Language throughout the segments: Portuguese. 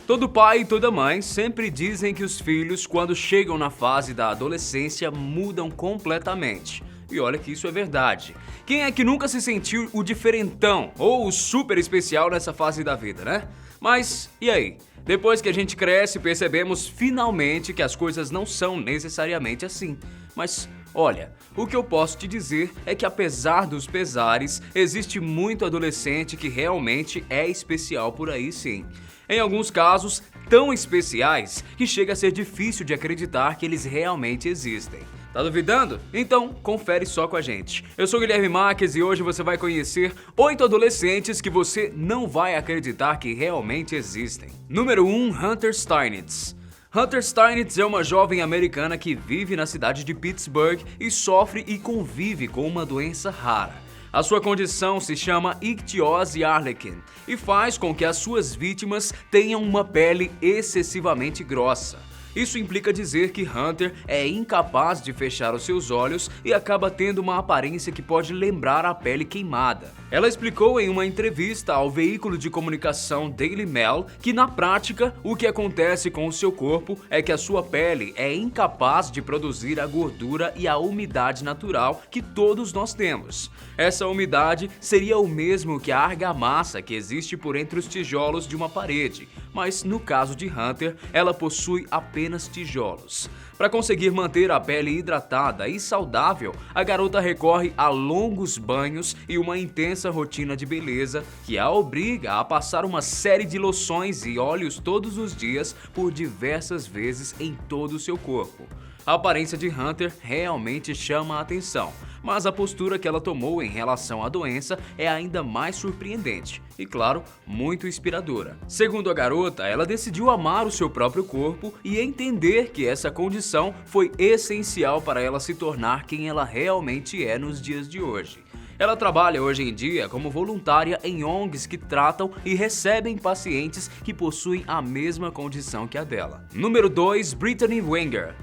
Todo pai e toda mãe sempre dizem que os filhos, quando chegam na fase da adolescência, mudam completamente. E olha que isso é verdade. Quem é que nunca se sentiu o diferentão ou o super especial nessa fase da vida, né? Mas e aí? Depois que a gente cresce, percebemos finalmente que as coisas não são necessariamente assim. Mas olha, o que eu posso te dizer é que apesar dos pesares, existe muito adolescente que realmente é especial por aí sim. Em alguns casos, tão especiais que chega a ser difícil de acreditar que eles realmente existem. Tá duvidando? Então, confere só com a gente. Eu sou Guilherme Marques e hoje você vai conhecer 8 adolescentes que você não vai acreditar que realmente existem. Número 1, Hunter Steinitz. Hunter Steinitz é uma jovem americana que vive na cidade de Pittsburgh e sofre e convive com uma doença rara. A sua condição se chama ictiose Harlequin e faz com que as suas vítimas tenham uma pele excessivamente grossa. Isso implica dizer que Hunter é incapaz de fechar os seus olhos e acaba tendo uma aparência que pode lembrar a pele queimada. Ela explicou em uma entrevista ao veículo de comunicação Daily Mail que, na prática, o que acontece com o seu corpo é que a sua pele é incapaz de produzir a gordura e a umidade natural que todos nós temos. Essa umidade seria o mesmo que a argamassa que existe por entre os tijolos de uma parede, mas no caso de Hunter, ela possui apenas tijolos. Para conseguir manter a pele hidratada e saudável, a garota recorre a longos banhos e uma intensa rotina de beleza que a obriga a passar uma série de loções e óleos todos os dias por diversas vezes em todo o seu corpo. A aparência de Hunter realmente chama a atenção, mas a postura que ela tomou em relação à doença é ainda mais surpreendente e, claro, muito inspiradora. Segundo a garota, ela decidiu amar o seu próprio corpo e entender que essa condição foi essencial para ela se tornar quem ela realmente é nos dias de hoje. Ela trabalha hoje em dia como voluntária em ONGs que tratam e recebem pacientes que possuem a mesma condição que a dela. Número 2, Brittany Wenger.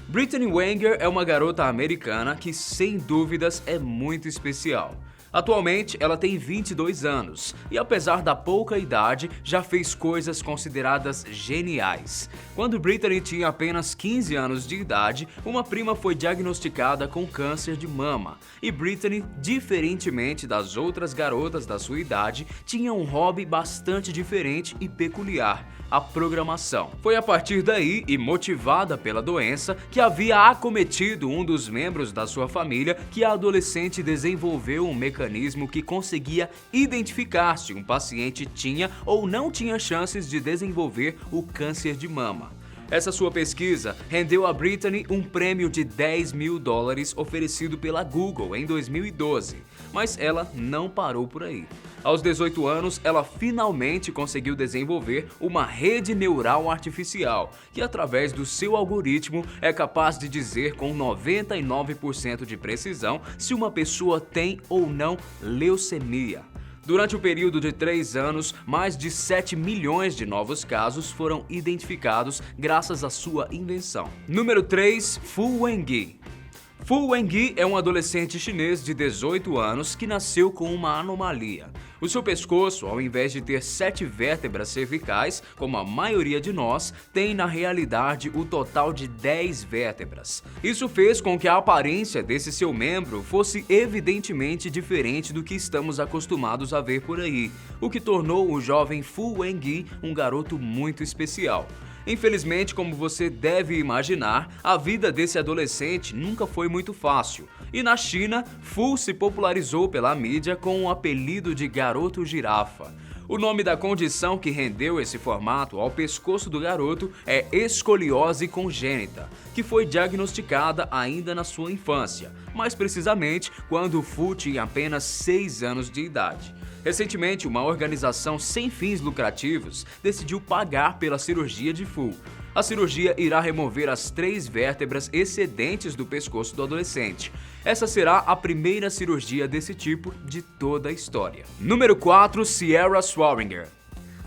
Brittany Wenger é uma garota americana que, sem dúvidas, é muito especial. Atualmente, ela tem 22 anos e, apesar da pouca idade, já fez coisas consideradas geniais. Quando Brittany tinha apenas 15 anos de idade, uma prima foi diagnosticada com câncer de mama e Brittany, diferentemente das outras garotas da sua idade, tinha um hobby bastante diferente e peculiar: a programação. Foi a partir daí, e motivada pela doença que havia acometido um dos membros da sua família, que a adolescente desenvolveu um mecanismo que conseguia identificar se um paciente tinha ou não tinha chances de desenvolver o câncer de mama. Essa sua pesquisa rendeu a Brittany um prêmio de $10 mil oferecido pela Google em 2012, mas ela não parou por aí. Aos 18 anos, ela finalmente conseguiu desenvolver uma rede neural artificial, que através do seu algoritmo é capaz de dizer com 99% de precisão se uma pessoa tem ou não leucemia. Durante o período de 3 anos, mais de 7 milhões de novos casos foram identificados graças à sua invenção. Número 3, Fu Wengi. Fu Wengi é um adolescente chinês de 18 anos que nasceu com uma anomalia. O seu pescoço, ao invés de ter 7 vértebras cervicais, como a maioria de nós, tem na realidade o total de 10 vértebras. Isso fez com que a aparência desse seu membro fosse evidentemente diferente do que estamos acostumados a ver por aí, o que tornou o jovem Fu Wengi um garoto muito especial. Infelizmente, como você deve imaginar, a vida desse adolescente nunca foi muito fácil. E na China, Fu se popularizou pela mídia com o apelido de Garoto Girafa. O nome da condição que rendeu esse formato ao pescoço do garoto é escoliose congênita, que foi diagnosticada ainda na sua infância, mais precisamente quando Fu tinha apenas 6 anos de idade. Recentemente, uma organização sem fins lucrativos decidiu pagar pela cirurgia de Fu. A cirurgia irá remover as 3 vértebras excedentes do pescoço do adolescente. Essa será a primeira cirurgia desse tipo de toda a história. Número 4, Sierra Swaringer.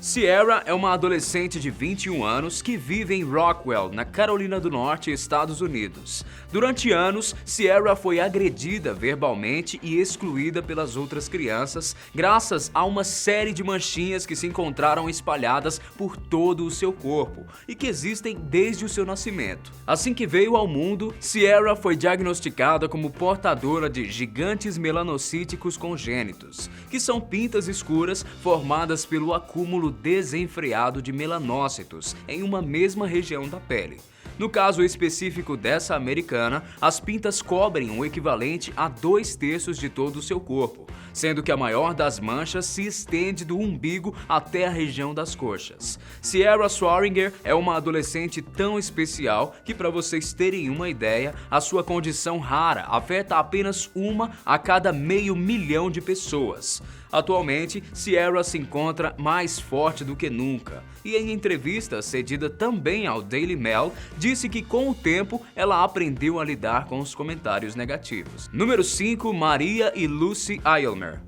Sierra é uma adolescente de 21 anos que vive em Rockwell, na Carolina do Norte, Estados Unidos. Durante anos, Sierra foi agredida verbalmente e excluída pelas outras crianças, graças a uma série de manchinhas que se encontraram espalhadas por todo o seu corpo e que existem desde o seu nascimento. Assim que veio ao mundo, Sierra foi diagnosticada como portadora de gigantes melanocíticos congênitos, que são pintas escuras formadas pelo acúmulo desenfreado de melanócitos em uma mesma região da pele. No caso específico dessa americana, as pintas cobrem o equivalente a 2/3 de todo o seu corpo, sendo que a maior das manchas se estende do umbigo até a região das coxas. Sierra Swaringer é uma adolescente tão especial que, para vocês terem uma ideia, a sua condição rara afeta apenas 1 a cada 500 mil de pessoas. Atualmente, Sierra se encontra mais forte do que nunca e, em entrevista cedida também ao Daily Mail, disse que com o tempo ela aprendeu a lidar com os comentários negativos. Número 5. Maria e Lucy Aylmer.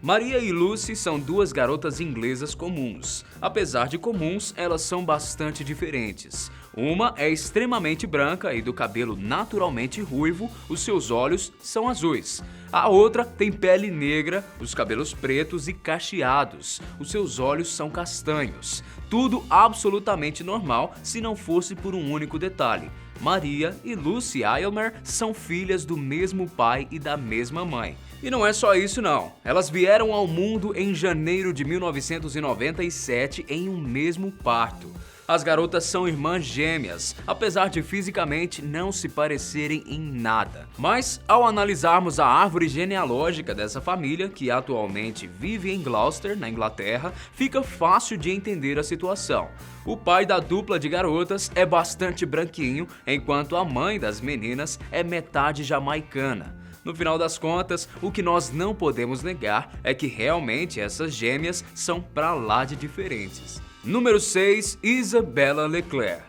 Maria e Lucy são duas garotas inglesas comuns. Apesar de comuns, elas são bastante diferentes. Uma é extremamente branca e do cabelo naturalmente ruivo, os seus olhos são azuis. A outra tem pele negra, os cabelos pretos e cacheados, os seus olhos são castanhos. Tudo absolutamente normal se não fosse por um único detalhe. Maria e Lucy Aylmer são filhas do mesmo pai e da mesma mãe. E não é só isso não, elas vieram ao mundo em janeiro de 1997 em um mesmo parto. As garotas são irmãs gêmeas, apesar de fisicamente não se parecerem em nada. Mas, ao analisarmos a árvore genealógica dessa família, que atualmente vive em Gloucester, na Inglaterra, fica fácil de entender a situação. O pai da dupla de garotas é bastante branquinho, enquanto a mãe das meninas é metade jamaicana. No final das contas, o que nós não podemos negar é que realmente essas gêmeas são pra lá de diferentes. Número 6. Isabella Leclerc.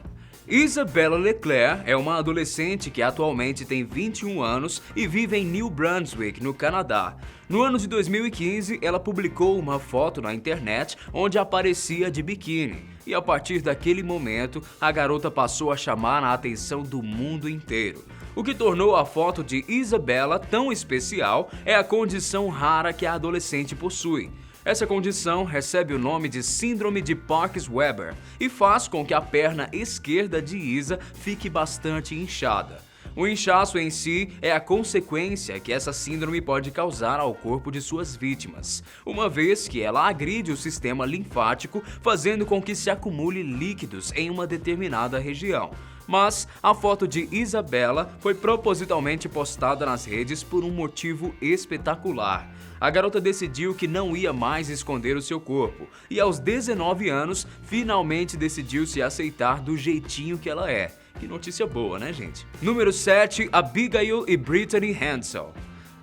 Isabella Leclerc é uma adolescente que atualmente tem 21 anos e vive em New Brunswick, no Canadá. No ano de 2015, ela publicou uma foto na internet onde aparecia de biquíni. E a partir daquele momento, a garota passou a chamar a atenção do mundo inteiro. O que tornou a foto de Isabella tão especial é a condição rara que a adolescente possui. Essa condição recebe o nome de Síndrome de Parkes-Weber e faz com que a perna esquerda de Isa fique bastante inchada. O inchaço em si é a consequência que essa síndrome pode causar ao corpo de suas vítimas, uma vez que ela agride o sistema linfático, fazendo com que se acumule líquidos em uma determinada região. Mas a foto de Isabella foi propositalmente postada nas redes por um motivo espetacular. A garota decidiu que não ia mais esconder o seu corpo e aos 19 anos finalmente decidiu se aceitar do jeitinho que ela é. Que notícia boa, né, gente? Número 7. Abigail e Brittany Hansel.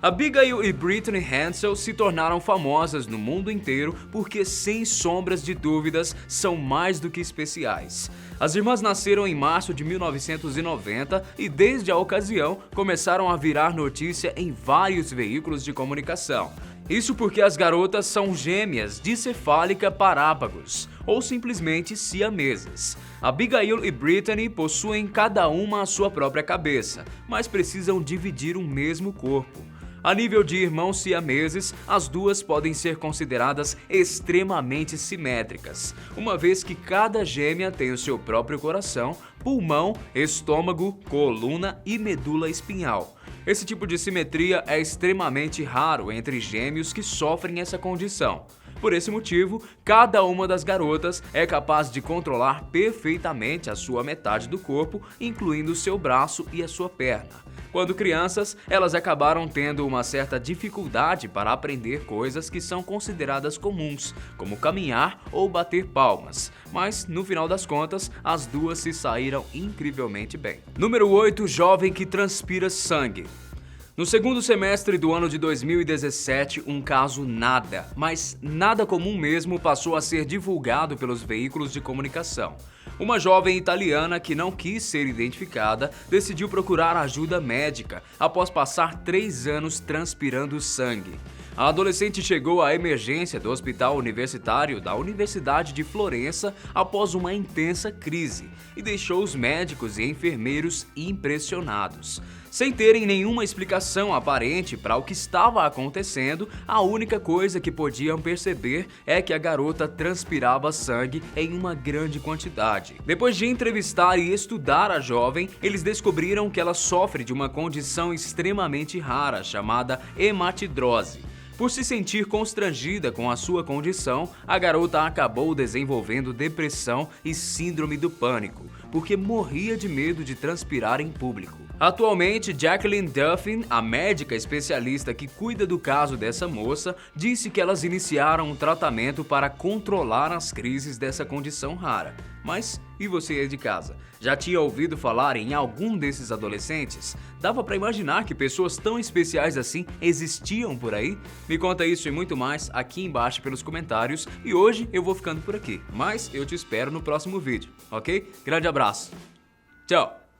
Abigail e Brittany Hansel se tornaram famosas no mundo inteiro porque, sem sombras de dúvidas, são mais do que especiais. As irmãs nasceram em março de 1990 e, desde a ocasião, começaram a virar notícia em vários veículos de comunicação. Isso porque as garotas são gêmeas dicefálica parápagos, ou simplesmente siamesas. Abigail e Brittany possuem cada uma a sua própria cabeça, mas precisam dividir um mesmo corpo. A nível de irmãos siameses, as duas podem ser consideradas extremamente simétricas, uma vez que cada gêmea tem o seu próprio coração, pulmão, estômago, coluna e medula espinhal. Esse tipo de simetria é extremamente raro entre gêmeos que sofrem essa condição. Por esse motivo, cada uma das garotas é capaz de controlar perfeitamente a sua metade do corpo, incluindo o seu braço e a sua perna. Quando crianças, elas acabaram tendo uma certa dificuldade para aprender coisas que são consideradas comuns, como caminhar ou bater palmas. Mas, no final das contas, as duas se saíram incrivelmente bem. Número 8. Jovem que transpira sangue. No segundo semestre do ano de 2017, um caso nada, mas nada comum mesmo, passou a ser divulgado pelos veículos de comunicação. Uma jovem italiana que não quis ser identificada decidiu procurar ajuda médica após passar 3 anos transpirando sangue. A adolescente chegou à emergência do hospital universitário da Universidade de Florença após uma intensa crise e deixou os médicos e enfermeiros impressionados. Sem terem nenhuma explicação aparente para o que estava acontecendo, a única coisa que podiam perceber é que a garota transpirava sangue em uma grande quantidade. Depois de entrevistar e estudar a jovem, eles descobriram que ela sofre de uma condição extremamente rara chamada hematidrose. Por se sentir constrangida com a sua condição, a garota acabou desenvolvendo depressão e síndrome do pânico, porque morria de medo de transpirar em público. Atualmente, Jacqueline Duffin, a médica especialista que cuida do caso dessa moça, disse que elas iniciaram um tratamento para controlar as crises dessa condição rara. Mas e você aí de casa? Já tinha ouvido falar em algum desses adolescentes? Dava pra imaginar que pessoas tão especiais assim existiam por aí? Me conta isso e muito mais aqui embaixo pelos comentários, e hoje eu vou ficando por aqui, mas eu te espero no próximo vídeo, ok? Grande abraço, tchau!